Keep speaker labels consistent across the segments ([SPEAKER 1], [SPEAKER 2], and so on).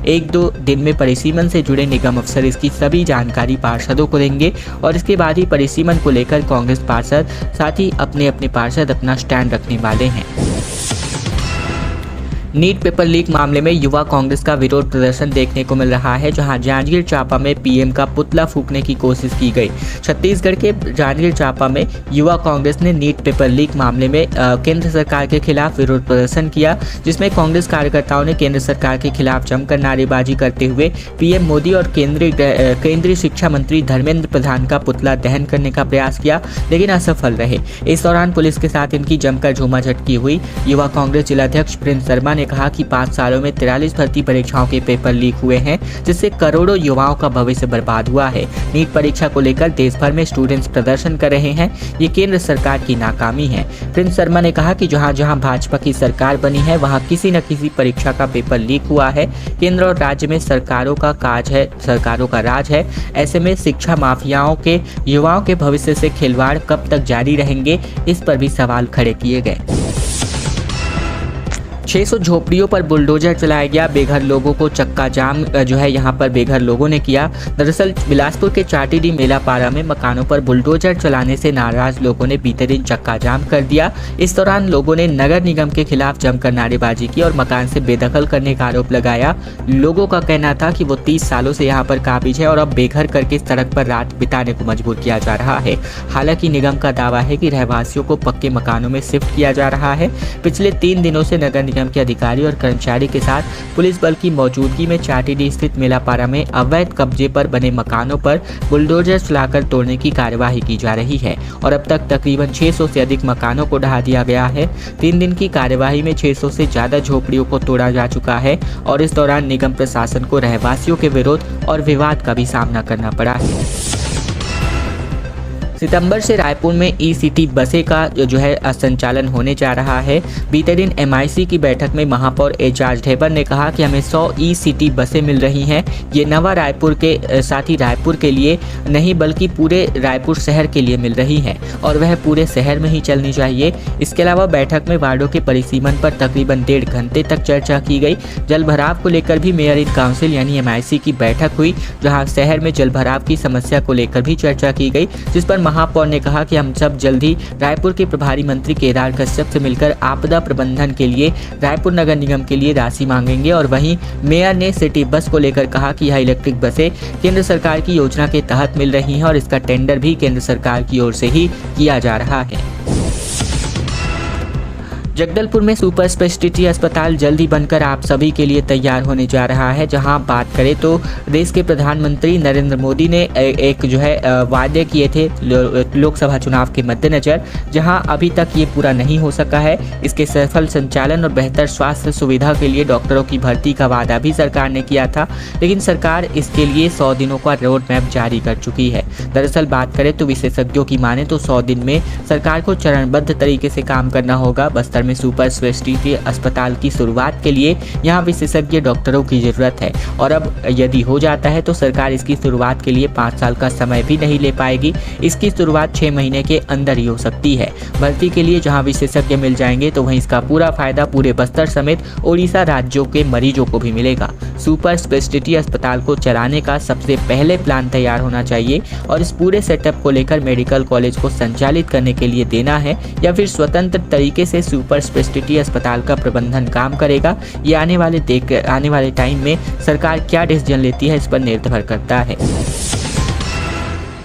[SPEAKER 1] 1-2 दिन में परिसीमन से जुड़े निगम अफसर इसकी सभी जानकारी पार्षदों को देंगे और इसके बाद ही परिसीमन को लेकर कांग्रेस पार्षद साथ ही अपने पार्षद अपना स्टैंड रखने वाले हैं। नीट पेपर लीक मामले में युवा कांग्रेस का विरोध प्रदर्शन देखने को मिल रहा है, जहां जांजगीर चांपा में पीएम का पुतला फूंकने की कोशिश की गई। छत्तीसगढ़ के जांजगीर चांपा में युवा कांग्रेस ने नीट पेपर लीक मामले में केंद्र सरकार के खिलाफ विरोध प्रदर्शन किया, जिसमें कांग्रेस कार्यकर्ताओं ने केंद्र सरकार के खिलाफ जमकर नारेबाजी करते हुए पीएम मोदी और केंद्रीय शिक्षा मंत्री धर्मेंद्र प्रधान का पुतला दहन करने का प्रयास किया, लेकिन असफल रहे। इस दौरान पुलिस के साथ इनकी जमकर झूमाझटकी हुई। युवा कांग्रेस जिलाध्यक्ष प्रिंस शर्मा ने कहा कि 5 सालों में 43 भर्ती परीक्षाओं के पेपर लीक हुए हैं, जिससे करोड़ों युवाओं का भविष्य बर्बाद हुआ है। नीट परीक्षा को लेकर देश भर में स्टूडेंट्स प्रदर्शन कर रहे हैं, ये केंद्र सरकार की नाकामी है। प्रिंस शर्मा ने कहा कि जहां जहां भाजपा की सरकार बनी है वहां किसी न किसी परीक्षा का पेपर लीक हुआ है। केंद्र और राज्य में सरकारों का राज है। ऐसे में शिक्षा माफियाओं के युवाओं के भविष्य से खिलवाड़ कब तक जारी रहेंगे, इस पर भी सवाल खड़े किए गए। 600 झोपड़ियों पर बुलडोजर चलाया गया, बेघर लोगों को चक्का जाम यहाँ पर बेघर लोगों ने किया। दरअसल बिलासपुर के चाटीडी मेलापारा में मकानों पर बुलडोजर चलाने से नाराज लोगों ने बीते दिन चक्का जाम कर दिया। इस दौरान लोगों ने नगर निगम के खिलाफ जमकर नारेबाजी की और मकान से बेदखल करने का आरोप लगाया। लोगों का कहना था कि वो 30 सालों से यहाँ पर काबिज है और अब बेघर करके सड़क पर रात बिताने को मजबूर किया जा रहा है। हालांकि निगम का दावा है कि रहवासियों को पक्के मकानों में शिफ्ट किया जा रहा है। पिछले 3 दिनों से नगर निगम के अधिकारी और कर्मचारी के साथ पुलिस बल की मौजूदगी में चाटीडी स्थित मेलापारा में अवैध कब्जे पर बने मकानों पर बुलडोजर चलाकर तोड़ने की कार्यवाही की जा रही है और अब तक तकरीबन 600 से अधिक मकानों को ढहा दिया गया है। 3 दिन की कार्यवाही में 600 से ज्यादा झोपड़ियों को तोड़ा जा चुका है और इस दौरान निगम प्रशासन को रहवासियों के विरोध और विवाद का भी सामना करना पड़ा है। सितंबर से रायपुर में ई-सिटी बसें का संचालन होने जा रहा है। बीते दिन MIC की बैठक में महापौर एजाज ढेबर ने कहा कि हमें 100 ई-सिटी बसें मिल रही हैं। ये नवा रायपुर के साथ ही रायपुर के लिए नहीं बल्कि पूरे रायपुर शहर के लिए मिल रही हैं और वह पूरे शहर में ही चलनी चाहिए। इसके अलावा बैठक में वार्डों के परिसीमन पर तकरीबन 1.5 घंटे तक चर्चा की गई। जल भराव को लेकर भी मेयर इन काउंसिल यानी MIC की बैठक हुई, जहाँ शहर में जल भराव की समस्या को लेकर भी चर्चा की गई, जिस पर महापौर ने कहा कि हम सब जल्द ही रायपुर के प्रभारी मंत्री केदार कश्यप से मिलकर आपदा प्रबंधन के लिए रायपुर नगर निगम के लिए राशि मांगेंगे। और वहीं मेयर ने सिटी बस को लेकर कहा कि यह इलेक्ट्रिक बसें केंद्र सरकार की योजना के तहत मिल रही हैं और इसका टेंडर भी केंद्र सरकार की ओर से ही किया जा रहा है। जगदलपुर में सुपर स्पेशलिटी अस्पताल जल्दी बनकर आप सभी के लिए तैयार होने जा रहा है। जहां बात करें तो देश के प्रधानमंत्री नरेंद्र मोदी ने एक वादे किए थे लोकसभा चुनाव के मद्देनजर, जहां अभी तक ये पूरा नहीं हो सका है। इसके सफल संचालन और बेहतर स्वास्थ्य सुविधा के लिए डॉक्टरों की भर्ती का वादा भी सरकार ने किया था, लेकिन सरकार इसके लिए 100 दिनों का रोड मैप जारी कर चुकी है। दरअसल बात करें तो विशेषज्ञों की माने तो 100 दिन में सरकार को चरणबद्ध तरीके से काम करना होगा। बस्तर में सुपर स्पेशलिटी अस्पताल की शुरुआत के लिए यहां विशेषज्ञ डॉक्टरों की जरूरत है और अब यदि हो जाता है तो सरकार इसकी शुरुआत के लिए 5 साल का समय भी नहीं ले पाएगी। इसकी शुरुआत 6 महीने के अंदर ही हो सकती है। भर्ती के लिए जहां विशेषज्ञ मिल जाएंगे तो वहीं इसका पूरा फायदा पूरे बस्तर समेत ओडिशा राज्यों के मरीजों को भी मिलेगा। सुपर स्पेशलिटी अस्पताल को चलाने का सबसे पहले प्लान तैयार होना चाहिए और इस पूरे सेटअप को लेकर मेडिकल कॉलेज को संचालित करने के लिए देना है या फिर स्वतंत्र तरीके से सुपर स्पेशलिटी अस्पताल का प्रबंधन काम करेगा। ये आने वाले टाइम में सरकार क्या डिसीजन लेती है इस पर निर्भर करता है।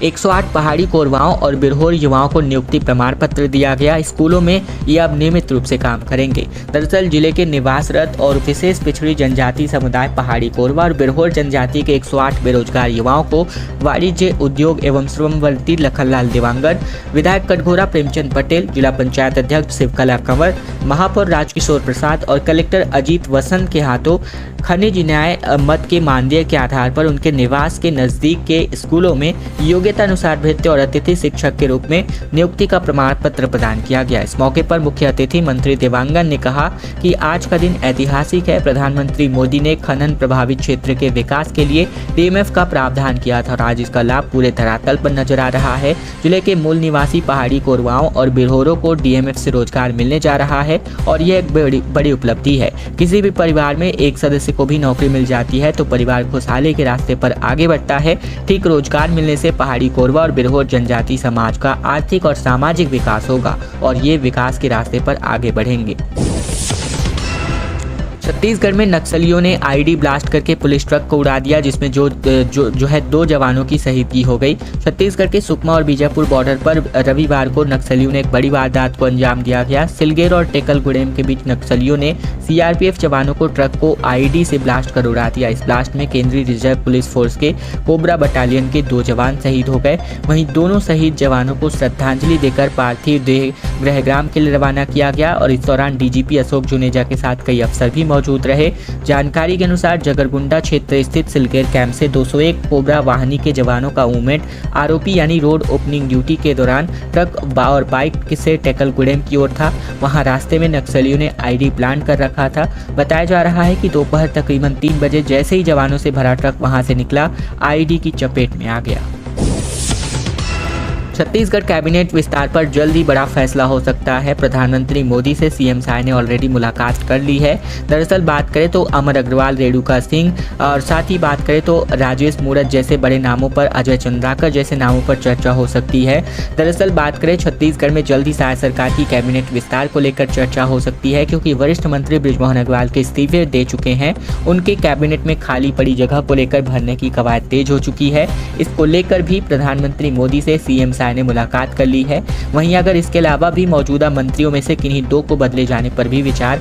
[SPEAKER 1] 108 पहाड़ी कोरवाओं और बिरहोर युवाओं को नियुक्ति प्रमाण पत्र दिया गया। स्कूलों में ये अब नियमित रूप से काम करेंगे। दरअसल जिले के निवासरत और विशेष पिछड़ी जनजाति समुदाय पहाड़ी कोरवा और बिरहोर जनजाति के 108 बेरोजगार युवाओं को वाणिज्य उद्योग एवं श्रम मंत्री लखनलाल देवांगन, विधायक कटघोरा प्रेमचंद पटेल, जिला पंचायत अध्यक्ष शिवकला कंवर, महापौर राजकिशोर प्रसाद और कलेक्टर अजीत वसंत के हाथों खनिज न्याय मत के मानदेय के आधार पर उनके निवास के नजदीक के स्कूलों में योग्य योग्यता अनुसार भृत्य और अतिथि शिक्षक के रूप में नियुक्ति का प्रमाण पत्र प्रदान किया गया। इस मौके पर मुख्य अतिथि मंत्री देवांगन ने कहा कि आज का दिन ऐतिहासिक है। प्रधानमंत्री मोदी ने खनन प्रभावित क्षेत्र के विकास के लिए डीएमएफ का प्रावधान किया था और आज इसका लाभ पूरे धरातल पर नजर आ रहा है। जिले के मूल निवासी पहाड़ी कोरवाओं और बिरहोरों को डीएमएफ से रोजगार मिलने जा रहा है और यह एक बड़ी उपलब्धि है। किसी भी परिवार में एक सदस्य को भी नौकरी मिल जाती है तो परिवार खुशहाली के रास्ते पर आगे बढ़ता है। ठीक रोजगार मिलने से पहाड़ी कोरवा और बिरहोर जनजाति समाज का आर्थिक और सामाजिक विकास होगा और ये विकास के रास्ते पर आगे बढ़ेंगे। छत्तीसगढ़ में नक्सलियों ने आईडी ब्लास्ट करके पुलिस ट्रक को उड़ा दिया, जिसमें जो है 2 जवानों की शहीदगी हो गई। छत्तीसगढ़ के सुकमा और बीजापुर बॉर्डर पर रविवार को नक्सलियों ने एक बड़ी वारदात को अंजाम दिया गया। सिलगेर और टेकलगुडेम के बीच नक्सलियों ने सीआरपीएफ जवानों को ट्रक को आईडी से ब्लास्ट कर उड़ा दिया। इस ब्लास्ट में केंद्रीय रिजर्व पुलिस फोर्स के कोबरा बटालियन के 2 जवान शहीद हो गए। वहीं दोनों शहीद जवानों को श्रद्धांजलि देकर पार्थिव देह गृहग्राम के लिए रवाना किया गया और इस दौरान डीजीपी अशोक जुनेजा के साथ कई अफसर भी मौजूद रहे। जानकारी के अनुसार जगरगुंडा क्षेत्र स्थित सिलगेर कैंप से 201 कोबरा वाहिनी के जवानों का मूवमेंट आरोपी यानी रोड ओपनिंग ड्यूटी के दौरान ट्रक और बाइक से टेकलगुडेम की ओर था। वहां रास्ते में नक्सलियों ने आईडी प्लांट कर रखा था। बताया जा रहा है कि दोपहर तकरीबन 3 बजे जैसे ही जवानों से भरा ट्रक वहां से निकला, आईडी की चपेट में आ गया। छत्तीसगढ़ कैबिनेट विस्तार पर जल्द ही बड़ा फैसला हो सकता है। प्रधानमंत्री मोदी से सीएम साय ने ऑलरेडी मुलाकात कर ली है। दरअसल बात करें तो अमर अग्रवाल, रेणुका सिंह और साथ ही बात करें तो राजेश मूरत जैसे बड़े नामों पर, अजय चंद्राकर जैसे नामों पर चर्चा हो सकती है। दरअसल बात करें छत्तीसगढ़ में जल्द ही साय सरकार की कैबिनेट विस्तार को लेकर चर्चा हो सकती है, क्योंकि वरिष्ठ मंत्री बृजमोहन अग्रवाल के इस्तीफे दे चुके हैं। उनके कैबिनेट में खाली पड़ी जगह को लेकर भरने की कवायद तेज हो चुकी है। इसको लेकर भी प्रधानमंत्री मोदी से सीएम ने मुलाकात कर ली है। वहीं अगर इसके अलावा भी मौजूदा मंत्रियों में से किन्हीं 2 को बदले जाने पर भी विचार।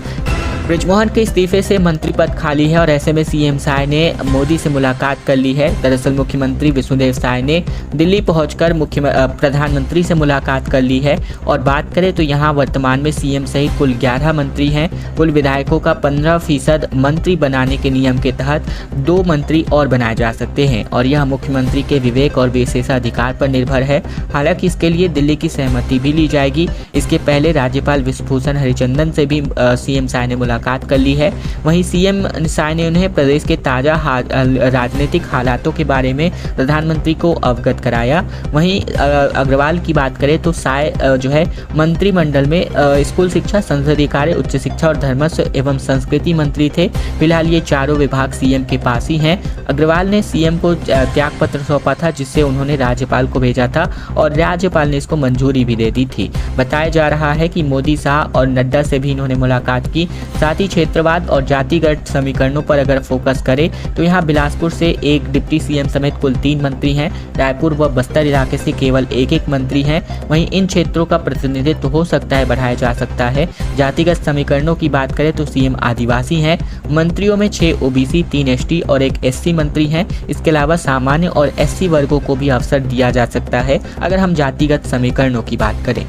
[SPEAKER 1] बृजमोहन के इस्तीफे से मंत्री पद खाली है और ऐसे में सीएम साय ने मोदी से मुलाकात कर ली है। दरअसल मुख्यमंत्री विष्णुदेव साय ने दिल्ली पहुंचकर प्रधानमंत्री से मुलाकात कर ली है और बात करें तो यहां वर्तमान में सीएम सहित कुल 11 मंत्री हैं। कुल विधायकों का 15% मंत्री बनाने के नियम के तहत 2 मंत्री और बनाए जा सकते हैं और यह मुख्यमंत्री के विवेक और विशेषाधिकार पर निर्भर है। हालांकि इसके लिए दिल्ली की सहमति भी ली जाएगी। इसके पहले राज्यपाल विश्वभूषण हरिचंदन से भी सीएम साय ने मुलाकात कर ली है। वहीं सीएम साय ने उन्हें प्रदेश के ताजा राजनीतिक हालातों के बारे में प्रधानमंत्री को अवगत कराया। वहीं अग्रवाल की बात करें तो साय जो है मंत्रिमंडल में स्कूल शिक्षा, संसदीय कार्य, उच्च शिक्षा और धर्मस्व एवं संस्कृति मंत्री थे। फिलहाल ये चारों विभाग सीएम के पास ही हैं। अग्रवाल ने सीएम को त्याग पत्र सौंपा था, जिससे उन्होंने राज्यपाल को भेजा था और राज्यपाल ने इसको मंजूरी भी दे दी थी। बताया जा रहा है कि मोदी, शाह और नड्डा से भी इन्होंने मुलाकात की। साथ ही क्षेत्रवाद और जातिगत समीकरणों पर अगर फोकस करें तो यहाँ बिलासपुर से एक डिप्टी सीएम समेत कुल 3 मंत्री हैं। रायपुर व बस्तर इलाके से केवल एक मंत्री हैं। वहीं इन क्षेत्रों का प्रतिनिधित्व हो सकता है बढ़ाया जा सकता है। जातिगत समीकरणों की बात करें तो सीएम आदिवासी हैं। मंत्रियों में 6 ओबीसी, 3 एसटी और 1 एससी मंत्री हैं। इसके अलावा सामान्य और एससी वर्गों को भी अवसर दिया जा सकता है अगर हम जातिगत समीकरणों की बात करें।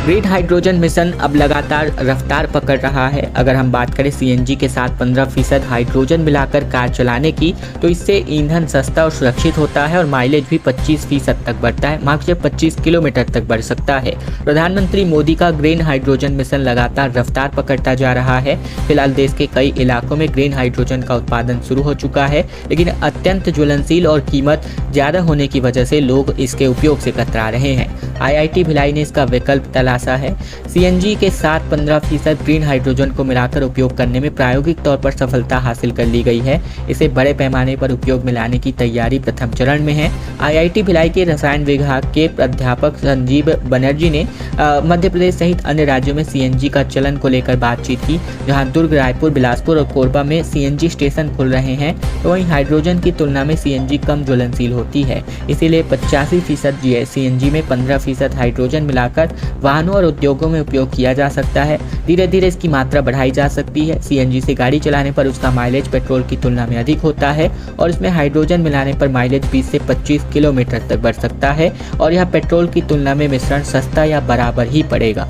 [SPEAKER 1] ग्रीन हाइड्रोजन मिशन अब लगातार रफ्तार पकड़ रहा है। अगर हम बात करें सीएनजी के साथ 15% हाइड्रोजन मिलाकर कार चलाने की तो इससे ईंधन सस्ता और सुरक्षित होता है और माइलेज भी 25% तक बढ़ता है। मार्च से 25 किलोमीटर तक बढ़ सकता है। प्रधानमंत्री मोदी का ग्रीन हाइड्रोजन मिशन लगातार रफ्तार पकड़ता जा रहा है। फिलहाल देश के कई इलाकों में ग्रीन हाइड्रोजन का उत्पादन शुरू हो चुका है, लेकिन अत्यंत ज्वलनशील और कीमत ज़्यादा होने की वजह से लोग इसके उपयोग से कतरा रहे हैं। IIT भिलाई ने इसका विकल्प तलाशा है। सीएनजी के साथ 15% ग्रीन हाइड्रोजन को मिलाकर उपयोग करने में प्रायोगिक तौर पर सफलता हासिल कर ली गई है। इसे बड़े पैमाने पर उपयोग में लाने की तैयारी प्रथम चरण में है। IIT भिलाई के रसायन विभाग के प्राध्यापक संजीव बनर्जी ने मध्य प्रदेश सहित अन्य राज्यों में सीएनजी का चलन को लेकर बातचीत की। जहां दुर्ग, रायपुर, बिलासपुर और कोरबा में सीएनजी स्टेशन खुल रहे हैं, तो वहीं हाइड्रोजन की तुलना में सीएनजी कम ज्वलनशील होती है। इसीलिए 85% सीएनजी में 15% हाइड्रोजन मिलाकर वाहनों और उद्योगों में उपयोग किया जा सकता है। धीरे धीरे इसकी मात्रा बढ़ाई जा सकती है। सीएनजी से गाड़ी चलाने पर उसका माइलेज पेट्रोल की तुलना में अधिक होता है और इसमें हाइड्रोजन मिलाने पर माइलेज 20 से 25 किलोमीटर तक बढ़ सकता है और यह पेट्रोल की तुलना में मिश्रण सस्ता या बराबर ही पड़ेगा।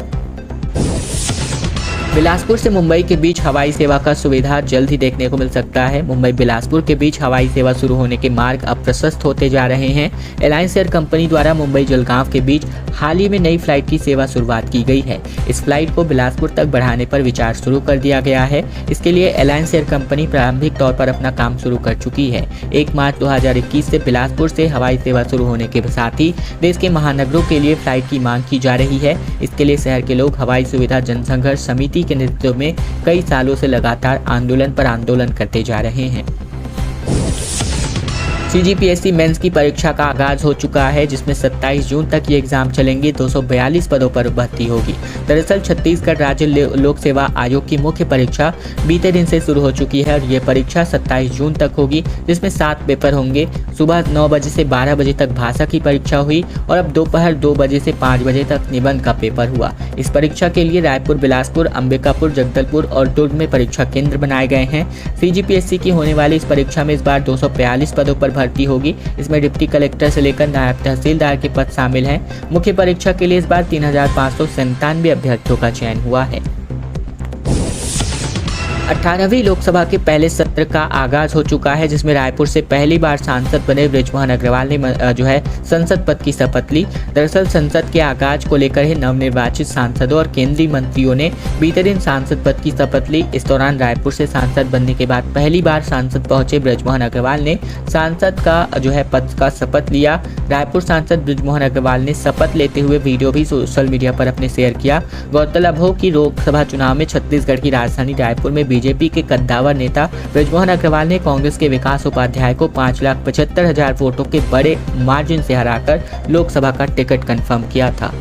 [SPEAKER 1] बिलासपुर से मुंबई के बीच हवाई सेवा का सुविधा जल्द ही देखने को मिल सकता है। मुंबई बिलासपुर के बीच हवाई सेवा शुरू होने के मार्ग अब प्रशस्त होते जा रहे हैं। एलायंस एयर कंपनी द्वारा मुंबई जलगांव के बीच हाल ही में नई फ्लाइट की सेवा शुरुआत की गई है। इस फ्लाइट को बिलासपुर तक बढ़ाने पर विचार शुरू कर दिया गया है। इसके लिए एलायंस एयर कंपनी प्रारंभिक तौर पर अपना काम शुरू कर चुकी है। 1 मार्च 2021 से बिलासपुर से हवाई सेवा शुरू होने के साथ ही देश के महानगरों के लिए फ्लाइट की मांग की जा रही है। इसके लिए शहर के लोग हवाई सुविधा जनसंघर्ष समिति के नेतृत्व में कई सालों से लगातार आंदोलन पर आंदोलन करते जा रहे हैं। CGPSC मेंस की परीक्षा का आगाज हो चुका है, जिसमें 27 जून तक ये एग्जाम चलेंगे। 242 पदों पर भर्ती होगी। दरअसल छत्तीसगढ़ राज्य लोक सेवा आयोग की मुख्य परीक्षा बीते दिन से शुरू हो चुकी है और ये परीक्षा 27 जून तक होगी, जिसमें 7 पेपर होंगे। सुबह 9 बजे से 12 बजे तक भाषा की परीक्षा हुई और अब दोपहर 2 बजे से 5 बजे तक निबंध का पेपर हुआ। इस परीक्षा के लिए रायपुर, बिलासपुर, अंबिकापुर, जगदलपुर और दुर्ग में परीक्षा केंद्र बनाए गए हैं। CGPSC की होने वाली इस परीक्षा में इस बार 242 पदों पर भर्ती होगी। इसमें डिप्टी कलेक्टर से लेकर नायब तहसीलदार के पद शामिल हैं। मुख्य परीक्षा के लिए इस बार 3597 अभ्यर्थियों का चयन हुआ है। 18वीं लोकसभा के पहले सत्र का आगाज हो चुका है, जिसमें रायपुर से पहली बार सांसद बने बृजमोहन अग्रवाल ने संसद पद की शपथ ली। दरअसल संसद के आगाज को लेकर ही नवनिर्वाचित सांसदों और केंद्रीय मंत्रियों ने बीते दिन सांसद पद की शपथ ली। इस दौरान रायपुर से सांसद बनने के बाद पहली बार सांसद पहुंचे बृजमोहन अग्रवाल ने सांसद का पद का शपथ लिया। रायपुर सांसद बृजमोहन अग्रवाल ने शपथ लेते हुए वीडियो भी सोशल मीडिया पर अपने शेयर किया। गौरतलब हो कि लोकसभा चुनाव में छत्तीसगढ़ की राजधानी रायपुर में बीजेपी के कद्दावर नेता बृजमोहन अग्रवाल ने कांग्रेस के विकास उपाध्याय को 5,75,000 वोटों के बड़े मार्जिन से हराकर लोकसभा का टिकट कंफर्म किया था।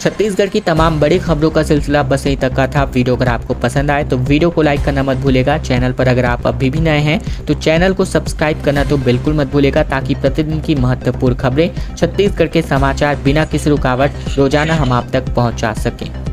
[SPEAKER 1] छत्तीसगढ़ की तमाम बड़ी खबरों का सिलसिला बस यहीं तक का था। वीडियो अगर आपको पसंद आए तो वीडियो को लाइक करना मत भूलेगा। चैनल पर अगर आप अभी भी नए हैं तो चैनल को सब्सक्राइब करना तो बिल्कुल मत भूलेगा, ताकि प्रतिदिन की महत्वपूर्ण खबरें, छत्तीसगढ़ के समाचार बिना किसी रुकावट रोजाना हम आप तक पहुंचा सकें।